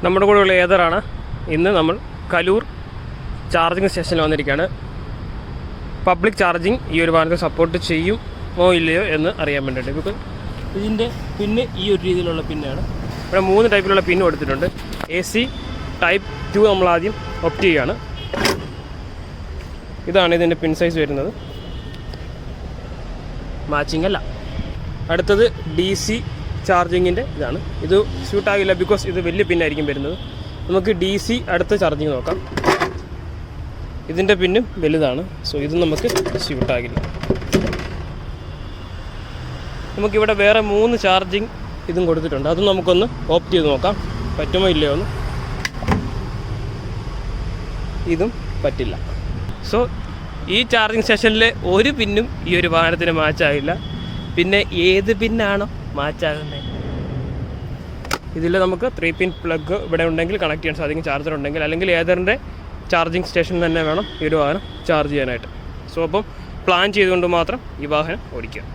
നമ്മുടെ കൂടെയുള്ള ഏതറാണ്. ഇന്ന് നമ്മൾ കലൂർ ചാർജിങ് സ്റ്റേഷനിൽ വന്നിരിക്കുകയാണ്. പബ്ലിക് ചാർജിങ് ഈ ഒരു വാഹനത്തെ സപ്പോർട്ട് ചെയ്യുമോ ഇല്ലയോ എന്ന് അറിയാൻ വേണ്ടിയിട്ട്. ബിക്കോസ് ഇതിൻ്റെ പിന്ന് ഈ ഒരു രീതിയിലുള്ള പിന്നാണ്. ഇവിടെ 3 ടൈപ്പിലുള്ള പിന്ന് കൊടുത്തിട്ടുണ്ട്. AC ടൈപ്പ് 2 നമ്മൾ ആദ്യം ഓപ്റ്റ് ചെയ്യുകയാണ്. ഇതാണ് ഇതിൻ്റെ പിൻ സൈസ് വരുന്നത്. മാച്ചിങ് അല്ല. അടുത്തത് DC ചാർജിങ്ങിൻ്റെ ഇതാണ്. ഇത് സ്യൂട്ടാകില്ല, ബിക്കോസ് ഇത് വലിയ പിന്നായിരിക്കും വരുന്നത്. നമുക്ക് DC അടുത്ത ചാർജിങ് നോക്കാം. ഇതിൻ്റെ പിന്നും വലുതാണ്, സോ ഇത് നമുക്ക് സ്യൂട്ടാകില്ല. നമുക്കിവിടെ വേറെ 3 ചാർജിങ് ഇതും കൊടുത്തിട്ടുണ്ട്. അതും നമുക്കൊന്ന് ഓപ്റ്റ് ചെയ്ത് നോക്കാം, പറ്റുമോ ഇല്ലയോ എന്ന്. ഇതും പറ്റില്ല. സോ ഈ ചാർജിങ് സ്റ്റേഷനിലെ ഒരു പിന്നും ഈ ഒരു വാഹനത്തിന് മാച്ചാകില്ല. പിന്നെ ഏത് പിന്നാണോ മാച്ചാകുന്നത്? ഇതിൽ നമുക്ക് 3 പിൻ പ്ലഗ് ഇവിടെ ഉണ്ടെങ്കിൽ കണക്ട് ചെയ്യാൻ സാധിക്കും, ചാർജർ ഉണ്ടെങ്കിൽ. അല്ലെങ്കിൽ ഏതറിൻ്റെ ചാർജിങ് സ്റ്റേഷൻ തന്നെ വേണം ഈ ഒരു വാഹനം ചാർജ് ചെയ്യാനായിട്ട്. സോ അപ്പം പ്ലാൻ ചെയ്തുകൊണ്ട് മാത്രം ഈ വാഹനം ഓടിക്കുക.